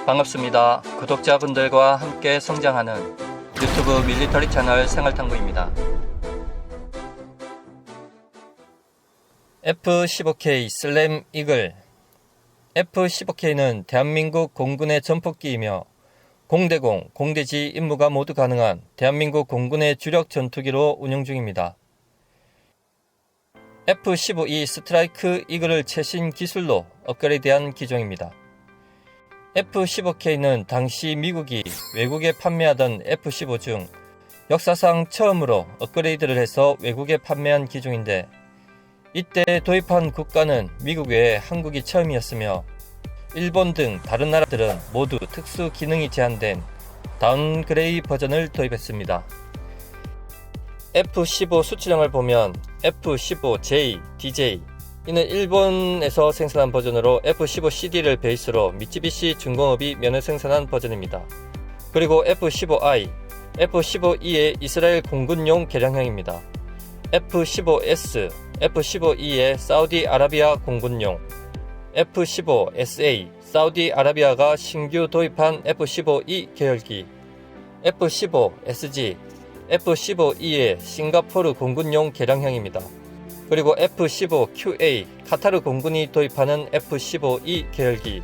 반갑습니다. 구독자분들과 함께 성장하는 유튜브 밀리터리 채널 생활탐구입니다. F-15K 슬램 이글. F-15K는 대한민국 공군의 전폭기이며 공대공, 공대지 임무가 모두 가능한 대한민국 공군의 주력 전투기로 운영 중입니다. F-15E 스트라이크 이글을 최신 기술로 업그레이드한 기종입니다. F-15K는 당시 미국이 외국에 판매하던 F-15 중 역사상 처음으로 업그레이드를 해서 외국에 판매한 기종인데, 이때 도입한 국가는 미국 외에 한국이 처음이었으며 일본 등 다른 나라들은 모두 특수 기능이 제한된 다운그레이 버전을 도입했습니다. F-15 수출량을 보면 F-15J, DJ 이는 일본에서 생산한 버전으로 F-15CD를 베이스로 미쓰비시 중공업이 면을 생산한 버전입니다. 그리고 F-15I, F-15E의 이스라엘 공군용 개량형입니다. F-15S, F-15E의 사우디아라비아 공군용, F-15SA, 사우디아라비아가 신규 도입한 F-15E 계열기, F-15SG, F-15E의 싱가포르 공군용 개량형입니다. 그리고 F-15QA, 카타르 공군이 도입하는 F-15E 계열기,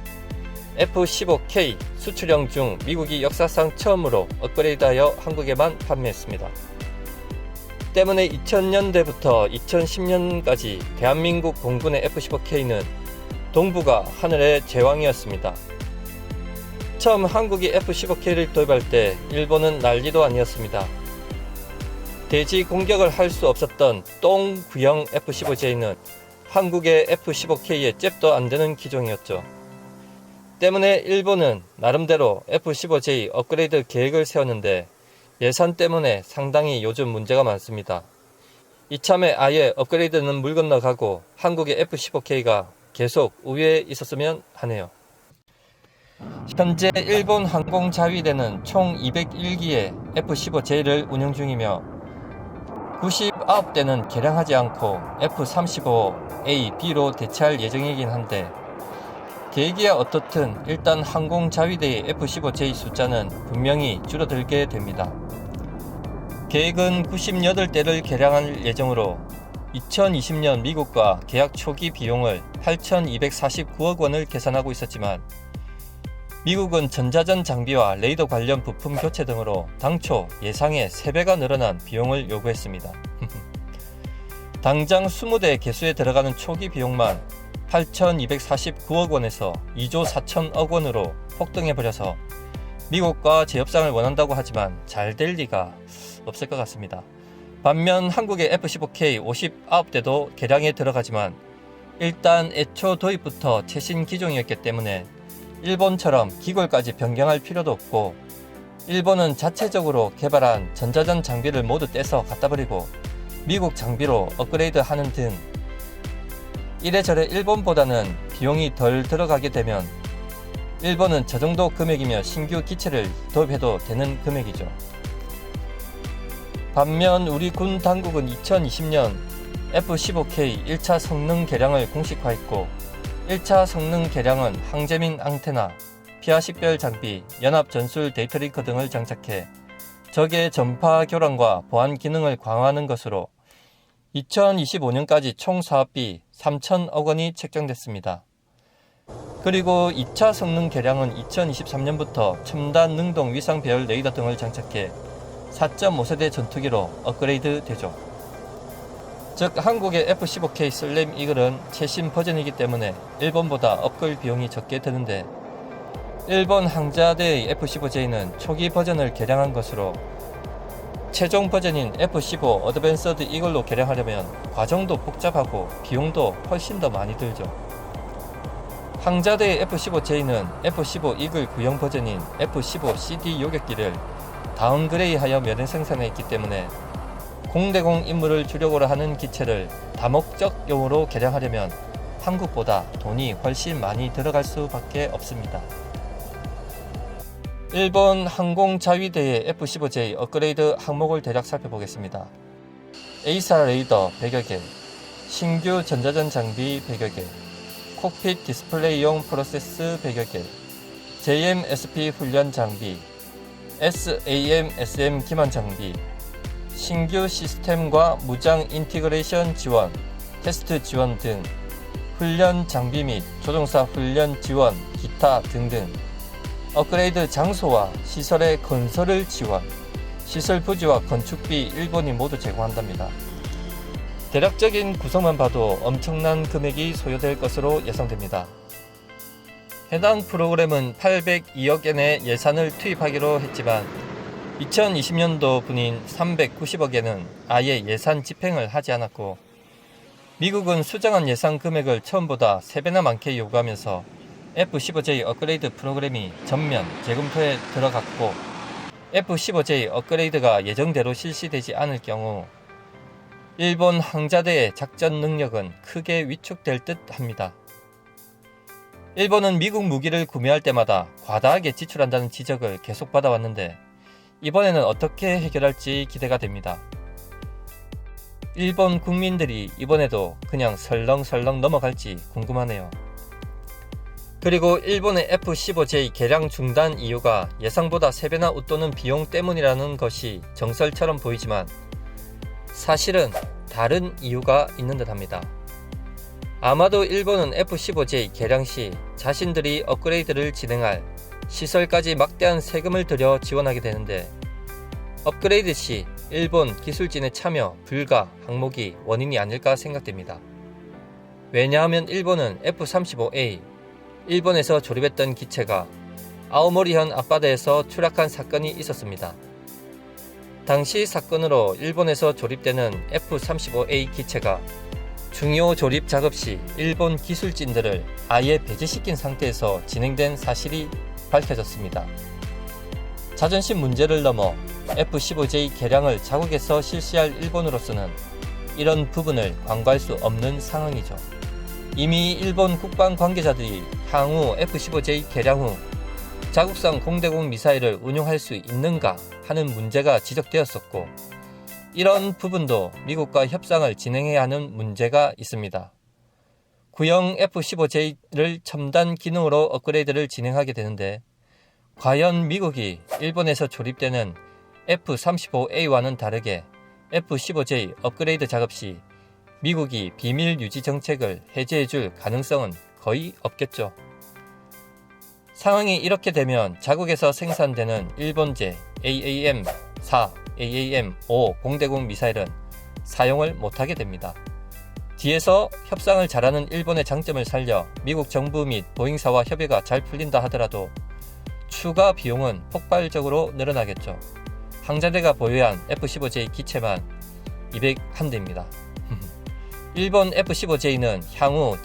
F-15K 수출형 중 미국이 역사상 처음으로 업그레이드하여 한국에만 판매했습니다. 때문에 2000년대부터 2010년까지 대한민국 공군의 F-15K는 동부가 하늘의 제왕이었습니다. 처음 한국이 F-15K를 도입할 때 일본은 난리도 아니었습니다. 대지 공격을 할 수 없었던 똥구형 F-15J는 한국의 F-15K에 잽도 안되는 기종이었죠. 때문에 일본은 나름대로 F-15J 업그레이드 계획을 세웠는데 예산 때문에 상당히 요즘 문제가 많습니다. 이참에 아예 업그레이드는 물 건너가고 한국의 F-15K가 계속 우위에 있었으면 하네요. 현재 일본 항공자위대는 총 201기의 F-15J를 운영 중이며 99대는 개량하지 않고 F-35A, B로 대체할 예정이긴 한데, 계획이야 어떻든 일단 항공자위대의 F-15J 숫자는 분명히 줄어들게 됩니다. 계획은 98대를 개량할 예정으로 2020년 미국과 계약 초기 비용을 8,249억 원을 계산하고 있었지만, 미국은 전자전 장비와 레이더 관련 부품 교체 등으로 당초 예상의 3배가 늘어난 비용을 요구했습니다. 당장 20대 개수에 들어가는 초기 비용만 8,249억 원에서 2조 4천억 원으로 폭등해버려서 미국과 재협상을 원한다고 하지만 잘 될 리가 없을 것 같습니다. 반면 한국의 F-15K 59대도 개량에 들어가지만 일단 애초 도입부터 최신 기종이었기 때문에 일본처럼 기골까지 변경할 필요도 없고, 일본은 자체적으로 개발한 전자전 장비를 모두 떼서 갖다버리고 미국 장비로 업그레이드 하는 등 이래저래 일본보다는 비용이 덜 들어가게 되면 일본은 저 정도 금액이면 신규 기체를 도입해도 되는 금액이죠. 반면 우리 군 당국은 2020년 F-15K 1차 성능 개량을 공식화했고, 1차 성능 개량은 항재민 앙테나, 피하 식별 장비, 연합 전술 데이터 링커 등을 장착해 적의 전파 교란과 보안 기능을 강화하는 것으로 2025년까지 총 사업비 3천억 원이 책정됐습니다. 그리고 2차 성능 개량은 2023년부터 첨단 능동 위상 배열 레이더 등을 장착해 4.5세대 전투기로 업그레이드 되죠. 즉 한국의 F-15K 슬램 이글은 최신 버전이기 때문에 일본보다 업글 비용이 적게 드는데, 일본 항자대의 F-15J는 초기 버전을 개량한 것으로 최종 버전인 F-15 어드밴서드 이글로 개량하려면 과정도 복잡하고 비용도 훨씬 더 많이 들죠. 항자대의 F-15J는 F-15 이글 구형 버전인 F-15CD 요격기를 다운그레이하여 면에 생산했기 때문에 공대공 임무를 주력으로 하는 기체를 다목적용으로 개량하려면 한국보다 돈이 훨씬 많이 들어갈 수밖에 없습니다. 일본 항공자위대의 F-15J 업그레이드 항목을 대략 살펴보겠습니다. A사 레이더 100여 개, 신규 전자전 장비 100여 개, 콕핏 디스플레이용 프로세스 100여 개, JMSP 훈련 장비, SAM/SM 기만 장비, 신규 시스템과 무장 인티그레이션 지원, 테스트 지원 등 훈련 장비 및 조종사 훈련 지원, 기타 등등 업그레이드 장소와 시설의 건설을 지원, 시설 부지와 건축비 일본이 모두 제공한답니다. 대략적인 구성만 봐도 엄청난 금액이 소요될 것으로 예상됩니다. 해당 프로그램은 802억엔의 예산을 투입하기로 했지만 2020년도 분인 390억엔은 아예 예산 집행을 하지 않았고, 미국은 수정한 예산 금액을 처음보다 3배나 많게 요구하면서 F-15J 업그레이드 프로그램이 전면 재검토에 들어갔고, F-15J 업그레이드가 예정대로 실시되지 않을 경우 일본 항자대의 작전 능력은 크게 위축될 듯 합니다. 일본은 미국 무기를 구매할 때마다 과다하게 지출한다는 지적을 계속 받아왔는데 이번에는 어떻게 해결할지 기대가 됩니다. 일본 국민들이 이번에도 그냥 설렁설렁 넘어갈지 궁금하네요. 그리고 일본의 F-15J 개량 중단 이유가 예상보다 3배나 웃도는 비용 때문이라는 것이 정설처럼 보이지만 사실은 다른 이유가 있는 듯 합니다. 아마도 일본은 F-15J 개량 시 자신들이 업그레이드를 진행할 시설까지 막대한 세금을 들여 지원하게 되는데, 업그레이드 시 일본 기술진의 참여 불가 항목이 원인이 아닐까 생각됩니다. 왜냐하면 일본은 F-35A, 일본에서 조립했던 기체가 아오모리현 앞바다에서 추락한 사건이 있었습니다. 당시 사건으로 일본에서 조립되는 F-35A 기체가 중요 조립 작업 시 일본 기술진들을 아예 배제시킨 상태에서 진행된 사실이 밝혀졌습니다. 자존심 문제를 넘어 F-15J 개량을 자국에서 실시할 일본으로서는 이런 부분을 관과할 수 없는 상황이죠. 이미 일본 국방 관계자들이 향후 F-15J 개량 후 자국산 공대공 미사일을 운용할 수 있는가 하는 문제가 지적되었었고, 이런 부분도 미국과 협상을 진행해야 하는 문제가 있습니다. 구형 F-15J를 첨단 기능으로 업그레이드를 진행하게 되는데, 과연 미국이 일본에서 조립되는 F-35A와는 다르게 F-15J 업그레이드 작업 시 미국이 비밀 유지 정책을 해제해줄 가능성은 거의 없겠죠. 상황이 이렇게 되면 자국에서 생산되는 일본제 AAM-4, AAM-5 공대공 미사일은 사용을 못하게 됩니다. 뒤에서 협상을 잘하는 일본의 장점을 살려 미국 정부 및 보잉사와 협의가 잘 풀린다 하더라도 추가 비용은 폭발적으로 늘어나겠죠. 항자대가 보유한 F-15J 기체만 201대입니다. 일본 F-15J는 향후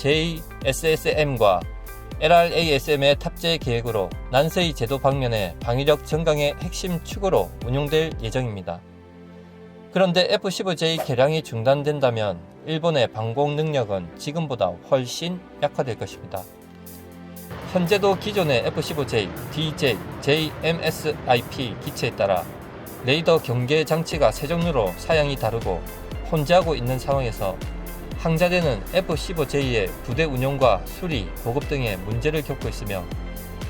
JSSM과 LRASM의 탑재 계획으로 난세이 제도 방면의 방위력 증강의 핵심 축으로 운용될 예정입니다. 그런데 F-15J 개량이 중단된다면 일본의 방공 능력은 지금보다 훨씬 약화될 것입니다. 현재도 기존의 F-15J, DJ, JMSIP 기체에 따라 레이더 경계 장치가 세 종류로 사양이 다르고 혼재하고 있는 상황에서 항자대는 F-15J의 부대 운용과 수리, 보급 등의 문제를 겪고 있으며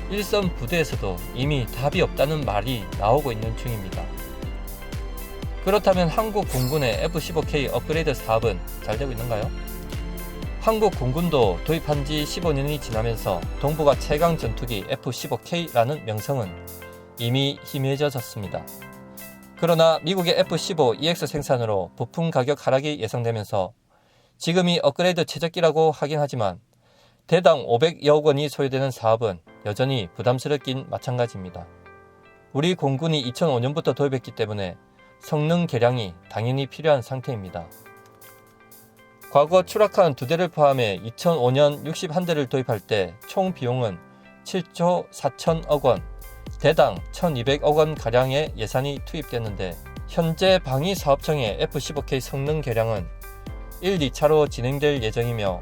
일선 부대에서도 이미 답이 없다는 말이 나오고 있는 중입니다. 그렇다면 한국 공군의 F-15K 업그레이드 사업은 잘 되고 있는가요? 한국 공군도 도입한 지 15년이 지나면서 동북아 최강 전투기 F-15K라는 명성은 이미 희미해졌습니다. 그러나 미국의 F-15EX 생산으로 부품 가격 하락이 예상되면서 지금이 업그레이드 최적기라고 하긴 하지만 대당 500여억 원이 소요되는 사업은 여전히 부담스럽긴 마찬가지입니다. 우리 공군이 2005년부터 도입했기 때문에 성능 개량이 당연히 필요한 상태입니다. 과거 추락한 2대를 포함해 2005년 61대를 도입할 때 총 비용은 7조 4천억 원, 대당 1200억 원 가량의 예산이 투입됐는데 현재 방위사업청의 F-15K 성능 개량은 1, 2차로 진행될 예정이며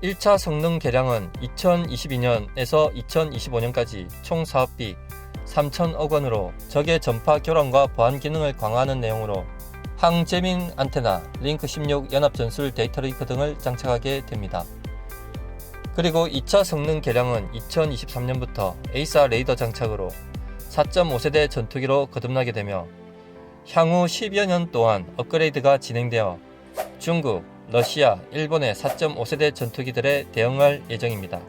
1차 성능 개량은 2022년에서 2025년까지 총 사업비 3천억 원으로 적의 전파 교란과 보안 기능을 강화하는 내용으로 항제밍 안테나, 링크 16 연합 전술 데이터 링크 등을 장착하게 됩니다. 그리고 2차 성능 개량은 2023년부터 에이사 레이더 장착으로 4.5세대 전투기로 거듭나게 되며 향후 10여 년 동안 업그레이드가 진행되어 중국, 러시아, 일본의 4.5세대 전투기들에 대응할 예정입니다.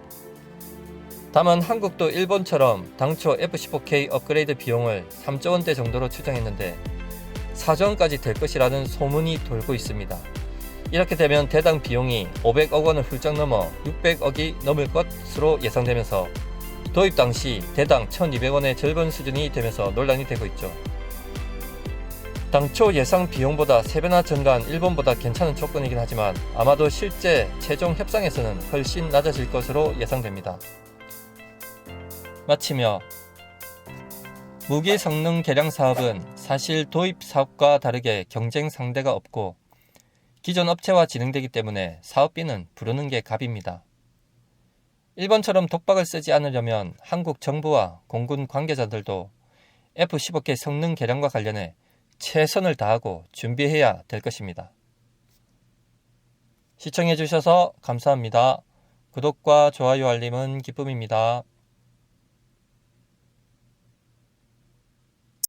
다만 한국도 일본처럼 당초 F-15K 업그레이드 비용을 3조 원대 정도로 추정했는데 4조 원까지 될 것이라는 소문이 돌고 있습니다. 이렇게 되면 대당 비용이 500억 원을 훌쩍 넘어 600억이 넘을 것으로 예상되면서 도입 당시 대당 1200원의 절반 수준이 되면서 논란이 되고 있죠. 당초 예상 비용보다 3배나 증가한 일본보다 괜찮은 조건이긴 하지만 아마도 실제 최종 협상에서는 훨씬 낮아질 것으로 예상됩니다. 마치며 무기 성능 개량 사업은 사실 도입 사업과 다르게 경쟁 상대가 없고 기존 업체와 진행되기 때문에 사업비는 부르는 게 값입니다. 일본처럼 독박을 쓰지 않으려면 한국 정부와 공군 관계자들도 F-15K 성능 개량과 관련해 최선을 다하고 준비해야 될 것입니다. 시청해주셔서 감사합니다. 구독과 좋아요 알림은 기쁨입니다.